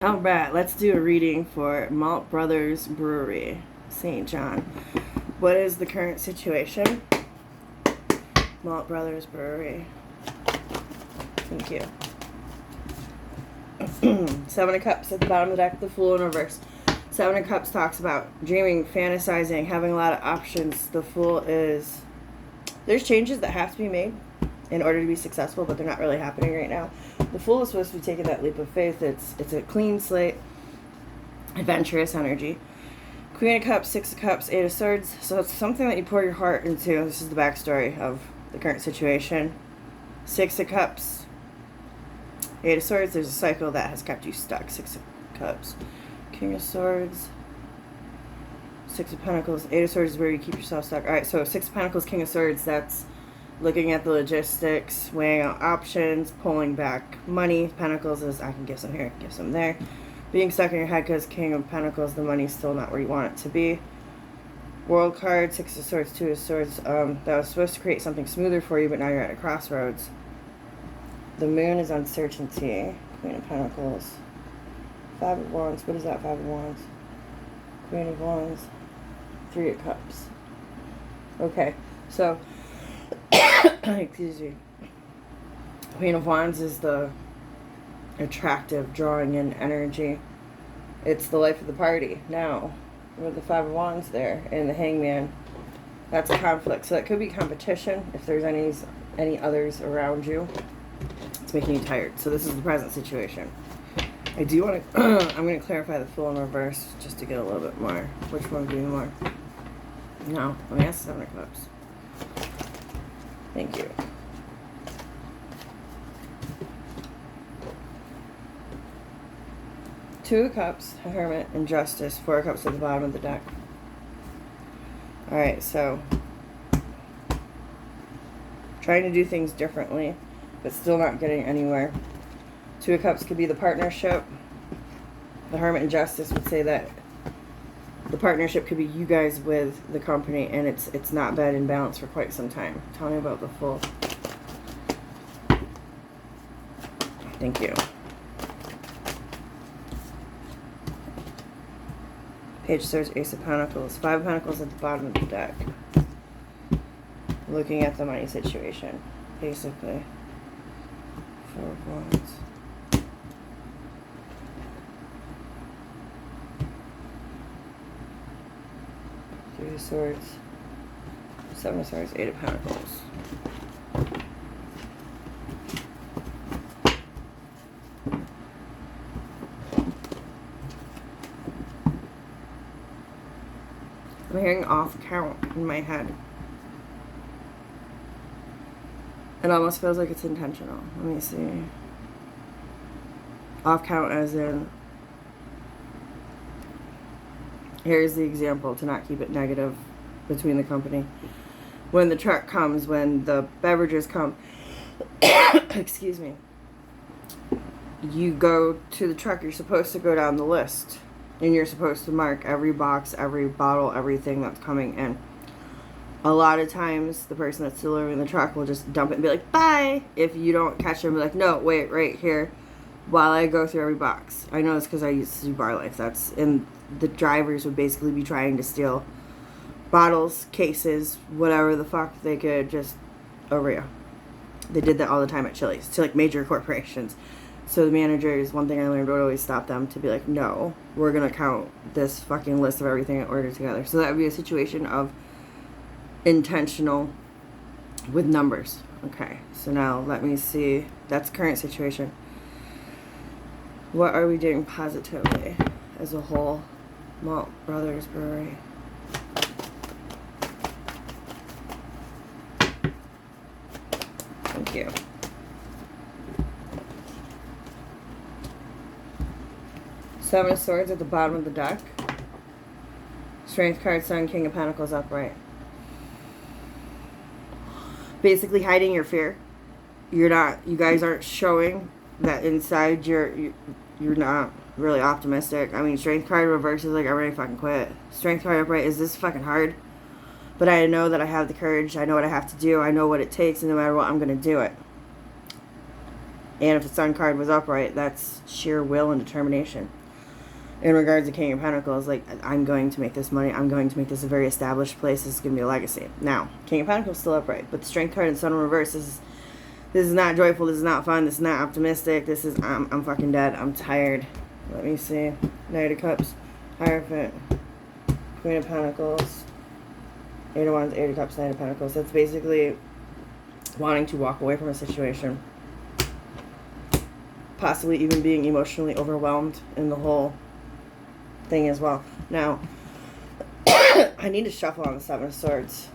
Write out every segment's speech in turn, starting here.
All right, let's do a reading for Malt Brothers Brewery, St. John. What is the current situation? Malt Brothers Brewery. Thank you. Seven of Cups at the bottom of the deck, the Fool in reverse. Seven of Cups talks about dreaming, fantasizing, having a lot of options. The Fool is... There's changes that have to be made in order to be successful, but they're not really happening right now. The Fool is supposed to be taking that leap of faith. It's a clean slate, adventurous energy. Queen of Cups, Six of Cups, Eight of Swords. So it's something that you pour your heart into. This is the backstory of the current situation. Six of Cups, Eight of Swords. There's a cycle that has kept you stuck. Six of Cups, King of Swords, Six of Pentacles. Eight of Swords is where you keep yourself stuck. All right, so Six of Pentacles, King of Swords. That's looking at the logistics, weighing out options, pulling back money. Pentacles is I can give some here, give some there. Being stuck in your head because King of Pentacles, the money's still not where you want it to be. World card, Six of Swords, Two of Swords. That was supposed to create something smoother for you, but now you're at a crossroads. The Moon is uncertainty. Queen of Pentacles. Five of Wands. What is that? Five of Wands. Queen of Wands. Three of Cups. Okay, so excuse me. Queen of Wands is the attractive, drawing in energy. It's the life of the party now. With the Five of Wands there and the Hangman, that's a conflict. So that could be competition if there's any others around you. It's making you tired. So this is the present situation. I do want to. I'm going to clarify the Fool in reverse just to get a little bit more. Which one would be more? No, let me ask Seven of Cups. Thank you. Two of Cups, Hermit, and Justice. Four of Cups at the bottom of the deck. Alright, so trying to do things differently, but still not getting anywhere. Two of Cups could be the partnership. The Hermit and Justice would say that the partnership could be you guys with the company, and it's not been in balance for quite some time. Tell me about the Fool. Thank you. Page of Swords, Ace of Pentacles. Five of Pentacles at the bottom of the deck. Looking at the money situation, basically. Four of Wands. Three of Swords. Seven of Swords, Eight of Pentacles. I'm hearing off count in my head. It almost feels like it's intentional. Let me see. Off count as in, here's the example to not keep it negative between the company. When the truck comes, when the beverages come, excuse me, you go to the truck, you're supposed to go down the list. And you're supposed to mark every box, every bottle, everything that's coming in. A lot of times, the person that's delivering the truck will just dump it and be like, bye! If you don't catch them, be like, no, wait, right here, while I go through every box. I know this because I used to do bar life. And the drivers would basically be trying to steal bottles, cases, whatever the fuck they could just over you. They did that all the time at Chili's, to like major corporations. So the managers, one thing I learned, would always stop them to be like, no, we're going to count this fucking list of everything and order together. So that would be a situation of intentional with numbers. Okay, so now let me see. That's current situation. What are we doing positively as a whole? Malt Brothers Brewery. Thank you. Seven of Swords at the bottom of the deck. Strength card, Sun, King of Pentacles upright. Basically hiding your fear. You guys aren't showing that inside you're not really optimistic. I mean, Strength card reverse is like, I already fucking quit. Strength card upright is this fucking hard. But I know that I have the courage. I know what I have to do. I know what it takes, and no matter what, I'm going to do it. And if the Sun card was upright, that's sheer will and determination. In regards to King of Pentacles, like, I'm going to make this money. I'm going to make this a very established place. This is going to be a legacy. Now, King of Pentacles still upright, but the Strength card and Sun in reverse is, this is not joyful. This is not fun. This is not optimistic. This is, I'm fucking dead. I'm tired. Let me see. Knight of Cups, Hierophant, Queen of Pentacles, Eight of Wands, Eight of Cups, Knight of Pentacles. That's basically wanting to walk away from a situation. Possibly even being emotionally overwhelmed in the whole thing as well. Now, I need to shuffle on the Seven of Swords.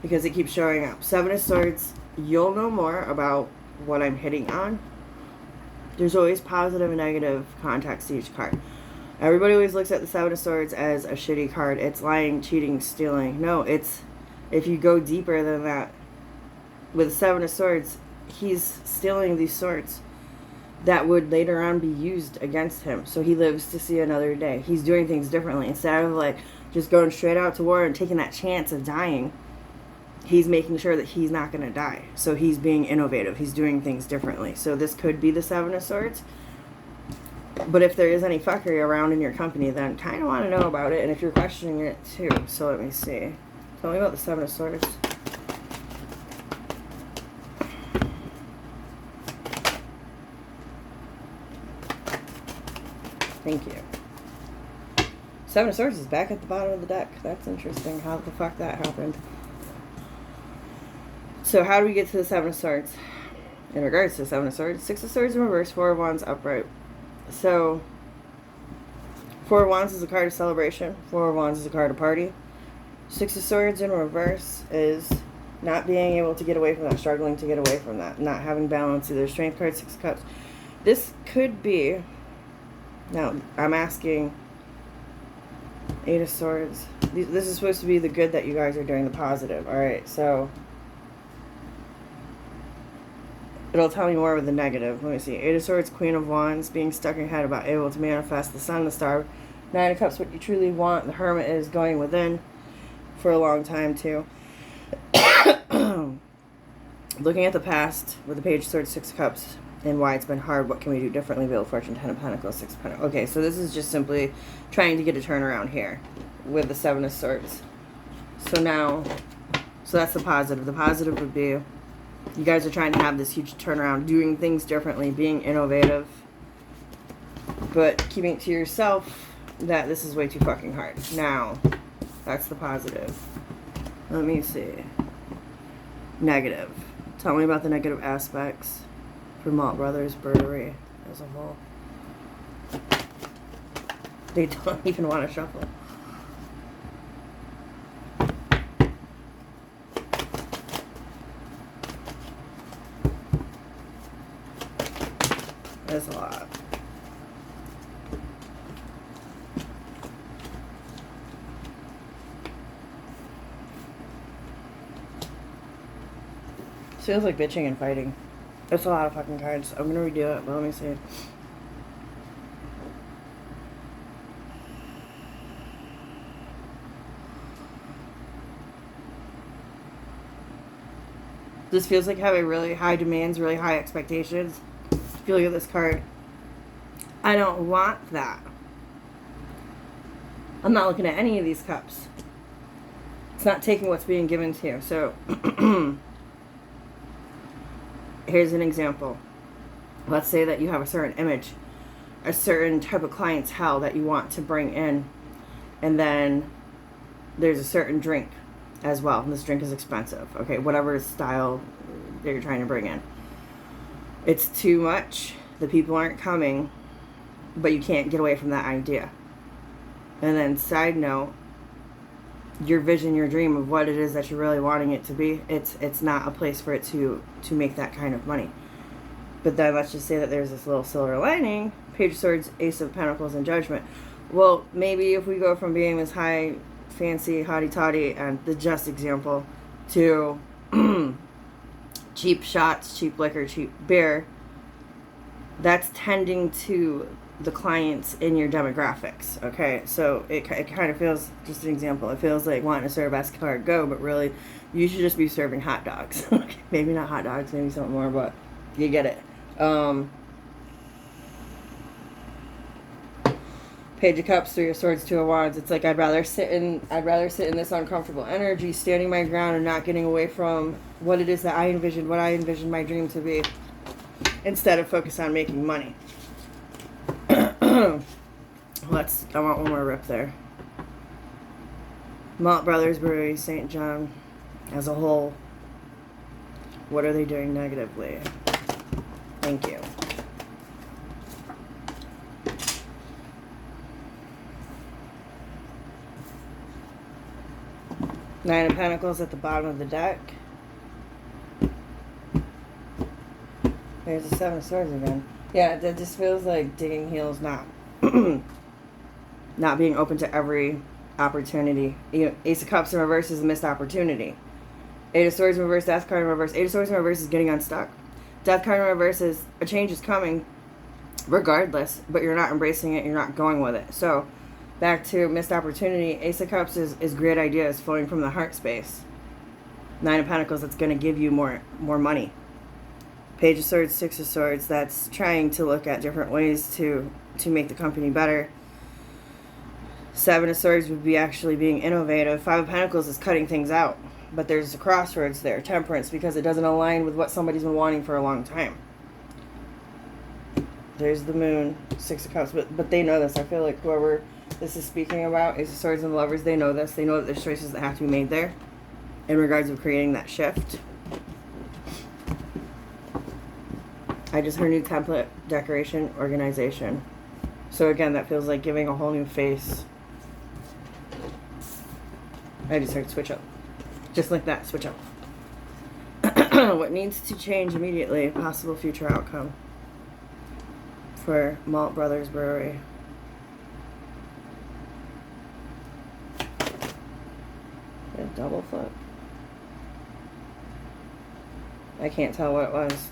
Because it keeps showing up. Seven of Swords, you'll know more about what I'm hitting on. There's always positive and negative context to each card. Everybody always looks at the Seven of Swords as a shitty card. It's lying, cheating, stealing. No, it's, if you go deeper than that, with the Seven of Swords, he's stealing these swords that would later on be used against him. So he lives to see another day. He's doing things differently. Instead of like just going straight out to war and taking that chance of dying, he's making sure that he's not going to die. So he's being innovative. He's doing things differently. So this could be the Seven of Swords. But if there is any fuckery around in your company, then kind of want to know about it. And if you're questioning it too. So let me see. Tell me about the Seven of Swords. Thank you. Seven of Swords is back at the bottom of the deck. That's interesting how the fuck that happened. So how do we get to the Seven of Swords? In regards to the Seven of Swords, Six of Swords in reverse, Four of Wands upright. So, Four of Wands is a card of celebration. Four of Wands is a card of party. Six of Swords in reverse is not being able to get away from that, struggling to get away from that, not having balance, either Strength card, Six of Cups. This could be, now I'm asking, Eight of Swords. This is supposed to be the good that you guys are doing, the positive. Alright, so it'll tell me more of the negative. Let me see. Eight of Swords, Queen of Wands, being stuck in your head about able to manifest the Sun, the Star. Nine of Cups, what you truly want. The Hermit is going within for a long time too. Looking at the past with the Page of Swords, Six of Cups, and why it's been hard. What can we do differently? Wheel of Fortune, Ten of Pentacles, Six of Pentacles. Okay, so this is just simply trying to get a turnaround here with the Seven of Swords. So now, so that's the positive. The positive would be you guys are trying to have this huge turnaround, doing things differently, being innovative, but keeping it to yourself that this is way too fucking hard. Now, that's the positive. Let me see. Negative. Tell me about the negative aspects for Malt Brothers Brewery as a whole. They don't even want to shuffle. That's a lot. Feels like bitching and fighting. That's a lot of fucking cards. I'm gonna redo it, but let me see. This feels like having really high demands, really high expectations. If you look at this card, I don't want that. I'm not looking at any of these cups. It's not taking what's being given to you. So, here's an example. Let's say that you have a certain image, a certain type of clientele that you want to bring in, and then there's a certain drink as well. And this drink is expensive. Okay, whatever style that you're trying to bring in. It's too much. The people aren't coming, but you can't get away from that idea. And then side note, your vision, your dream of what it is that you're really wanting it to be, it's not a place for it to make that kind of money. But then let's just say that there's this little silver lining, Page of Swords, Ace of Pentacles, and Judgment. Well, maybe if we go from being this high, fancy, hotty-toddy, and the just example, to cheap shots, cheap liquor, cheap beer, that's tending to the clients in your demographics, okay? So it kind of feels, just an example, it feels like wanting to serve Escobar Go, but really You should just be serving hot dogs. Maybe not hot dogs, maybe something more, but you get it. Page of Cups, Three of Swords, Two of Wands. It's like I'd rather sit in this uncomfortable energy, standing my ground and not getting away from what it is that I envisioned, what I envisioned my dream to be, instead of focus on making money. I want one more rip there. Malt Brothers Brewery, St. John, as a whole, what are they doing negatively? Thank you. Nine of Pentacles at the bottom of the deck. There's the Seven of Swords again. Yeah, that just feels like digging heels, not not being open to every opportunity. You know, Ace of Cups in reverse is a missed opportunity. Eight of Swords in reverse, Death card in reverse. Eight of Swords in reverse is getting unstuck. Death card in reverse is a change is coming regardless, but you're not embracing it, you're not going with it. So back to missed opportunity. Ace of Cups is great ideas flowing from the heart space. Nine of Pentacles, that's going to give you more money. Page of Swords, Six of Swords, that's trying to look at different ways to make the company better. Seven of Swords would be actually being innovative. Five of Pentacles is cutting things out. But there's a crossroads there. Temperance, because it doesn't align with what somebody's been wanting for a long time. There's the Moon, Six of Cups. But they know this. I feel like whoever this is speaking about, Ace of Swords and Lovers, they know this. They know that there's choices that have to be made there in regards of creating that shift. I just heard new template, decoration, organization. So again, that feels like giving a whole new face. I just heard switch up. Just like that, switch up. What needs to change immediately? Possible future outcome for Malt Brothers Brewery. A double flip. I can't tell what it was.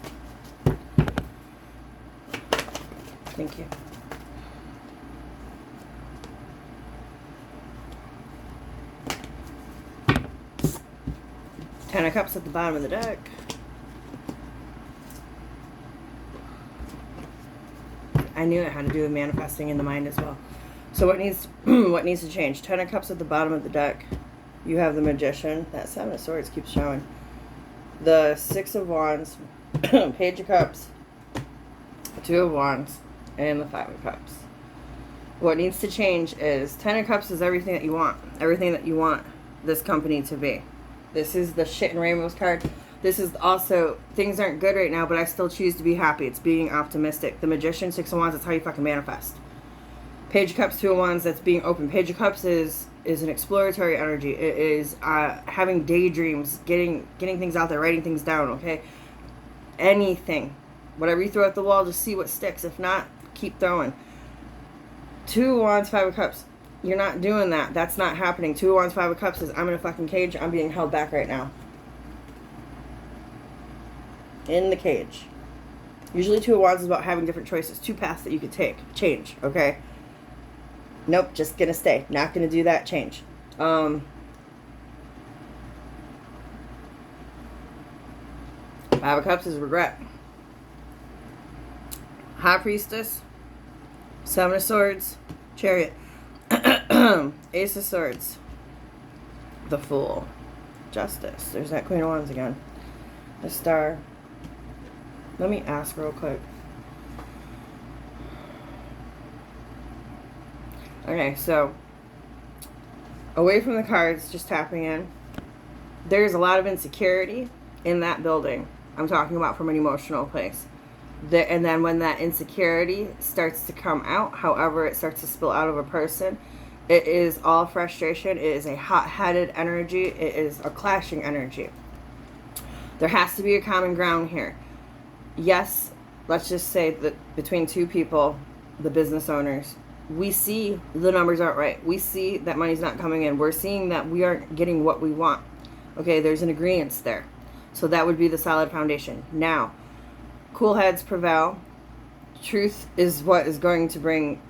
Thank you. Ten of Cups at the bottom of the deck. I knew it had to do with manifesting in the mind as well. So what needs to change? Ten of Cups at the bottom of the deck. You have the Magician. That Seven of Swords keeps showing. The Six of Wands, Page of Cups, Two of Wands, and the Five of Cups. What needs to change is Ten of Cups is everything that you want. Everything that you want this company to be. This is the shit and rainbows card. This is also, things aren't good right now, but I still choose to be happy. It's being optimistic. The Magician, Six of Wands, that's how you fucking manifest. Page of Cups, Two of Wands, that's being open. Page of Cups is an exploratory energy. It is having daydreams, getting things out there, writing things down, okay? Anything. Whatever you throw at the wall, just see what sticks. If not, keep throwing. Two of Wands, Five of Cups. You're not doing that. That's not happening. Two of Wands, Five of Cups is I'm in a fucking cage. I'm being held back right now. In the cage. Usually Two of Wands is about having different choices. Two paths that you could take. Change, okay? Nope, just gonna stay. Not gonna do that. Change. Five of Cups is regret. High Priestess. Seven of Swords. Chariot. Ace of Swords. The Fool. Justice. There's that Queen of Wands again. The Star. Let me ask real quick. Okay, so away from the cards, just tapping in. There's a lot of insecurity in that building. I'm talking about from an emotional place. And then when that insecurity starts to come out, however it starts to spill out of a person, it is all frustration. It is a hot-headed energy. It is a clashing energy. There has to be a common ground here. Yes, let's just say that between two people, the business owners, we see the numbers aren't right. We see that money's not coming in. We're seeing that we aren't getting what we want. Okay, there's an agreement there. So that would be the solid foundation. Now, cool heads prevail. Truth is what is going to bring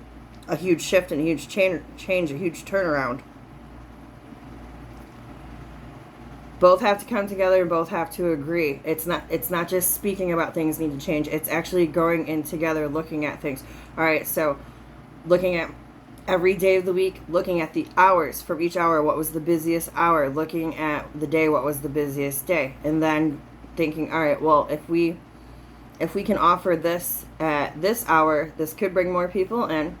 a huge shift and a huge change, a huge turnaround. Both have to come together and both have to agree. It's not just speaking about things need to change. It's actually going in together, looking at things. All right, so looking at every day of the week, looking at the hours from each hour, what was the busiest hour, looking at the day, what was the busiest day, and then thinking, all right, well, if we can offer this at this hour, this could bring more people in.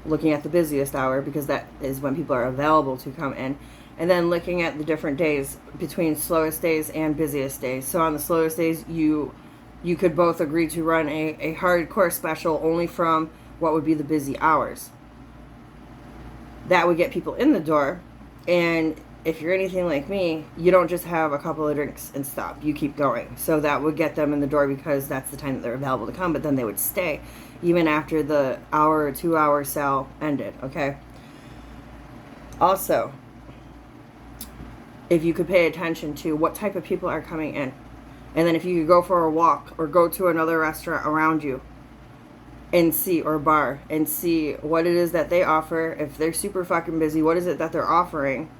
Looking at the busiest hour, because that is when people are available to come in, and then looking at the different days between slowest days and busiest days. So on the slowest days, you could both agree to run a hardcore special only from what would be the busy hours. That would get people in the door. And if you're anything like me, you don't just have a couple of drinks and stop. You keep going. So that would get them in the door because that's the time that they're available to come, but then they would stay even after the hour or 2 hour sale ended, okay? Also, if you could pay attention to what type of people are coming in, and then if you could go for a walk or go to another restaurant around you and see, or bar, and see what it is that they offer. If they're super fucking busy, what is it that they're offering?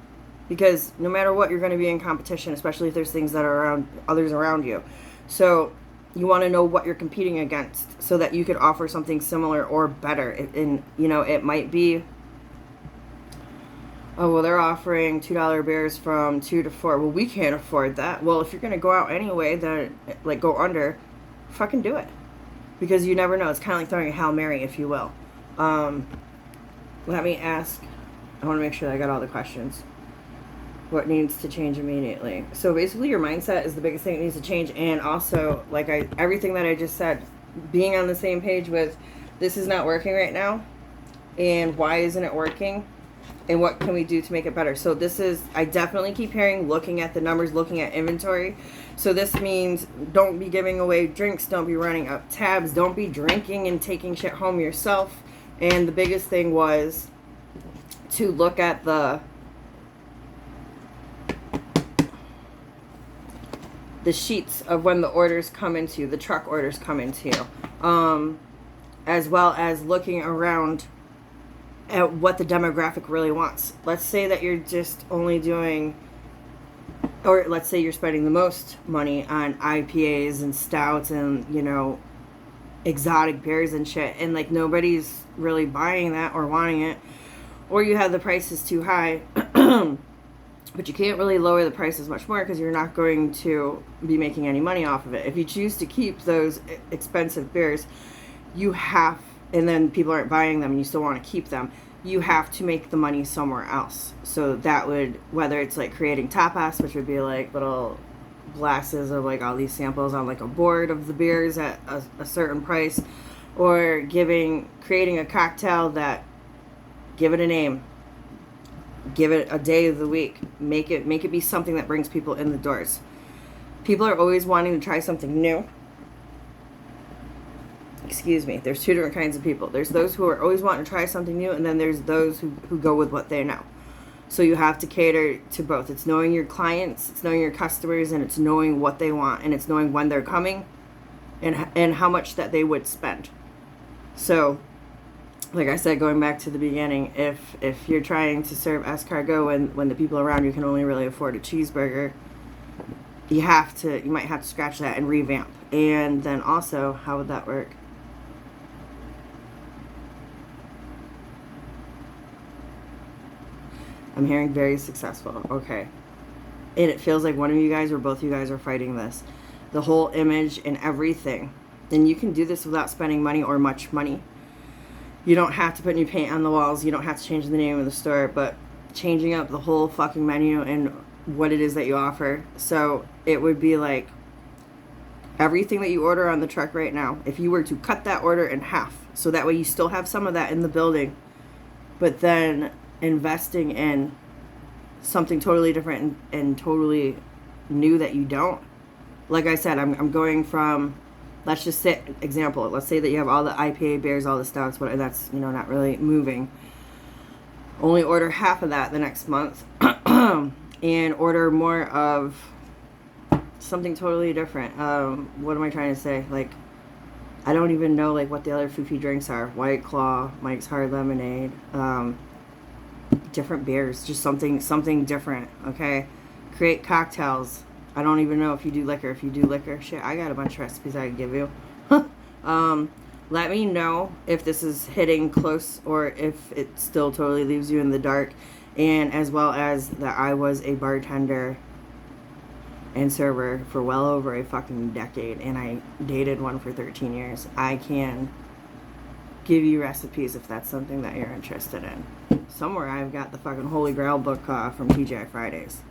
Because no matter what, you're going to be in competition, especially if there's things that are around others around you. So you want to know what you're competing against so that you could offer something similar or better. And it might be, oh, well, they're offering $2 beers from 2 to 4. Well, we can't afford that. Well, if you're going to go out anyway, then go under, fucking do it. Because you never know. It's kind of like throwing a Hail Mary, if you will. Let me ask. I want to make sure that I got all the questions. What needs to change immediately? So basically, your mindset is the biggest thing that needs to change. And also, everything that I just said, being on the same page with this is not working right now. And why isn't it working? And what can we do to make it better? So I definitely keep hearing, looking at the numbers, looking at inventory. So this means don't be giving away drinks, don't be running up tabs, don't be drinking and taking shit home yourself. And the biggest thing was to look at the sheets of when the orders come into you, the truck orders come into you, as well as looking around at what the demographic really wants. Let's say that you're just only doing, or let's say you're spending the most money on IPAs and stouts and, exotic beers and shit, and nobody's really buying that or wanting it, or you have the prices too high, but you can't really lower the prices much more because you're not going to be making any money off of it. If you choose to keep those expensive beers, you have, and then people aren't buying them and you still want to keep them, you have to make the money somewhere else. So that would, whether it's creating tapas, which would be little glasses of all these samples on a board of the beers at a certain price, or creating a cocktail that, give it a name, give it a day of the week, make it be something that brings people in the doors. People are always wanting to try something new. Excuse me, there's two different kinds of people. There's those who are always wanting to try something new, and then there's those who go with what they know. So you have to cater to both. It's knowing your clients, it's knowing your customers, and it's knowing what they want, and it's knowing when they're coming and how much that they would spend. So, like I said, going back to the beginning, if you're trying to serve escargot when the people around you can only really afford a cheeseburger, you might have to scratch that and revamp. And then also, how would that work? I'm hearing very successful. Okay. And it feels like one of you guys or both of you guys are fighting this. The whole image and everything. And you can do this without spending money or much money. You don't have to put new paint on the walls. You don't have to change the name of the store. But changing up the whole fucking menu and what it is that you offer. So it would be everything that you order on the truck right now, if you were to cut that order in half, so that way you still have some of that in the building, but then investing in something totally different and totally new that you don't. Like I said, I'm going from, let's just say, example, let's say that you have all the IPA beers, all the stouts, but that's, not really moving. Only order half of that the next month and order more of something totally different. What am I trying to say? I don't even know what the other foofy drinks are. White Claw, Mike's Hard Lemonade, different beers, just something different. Okay, create cocktails. I don't even know if you do liquor. If you do liquor, shit, I got a bunch of recipes I can give you. Let me know if this is hitting close or if it still totally leaves you in the dark. And as well as that I was a bartender and server for well over a fucking decade, and I dated one for 13 years. I can give you recipes if that's something that you're interested in. Somewhere I've got the fucking Holy Grail book from TGI Fridays.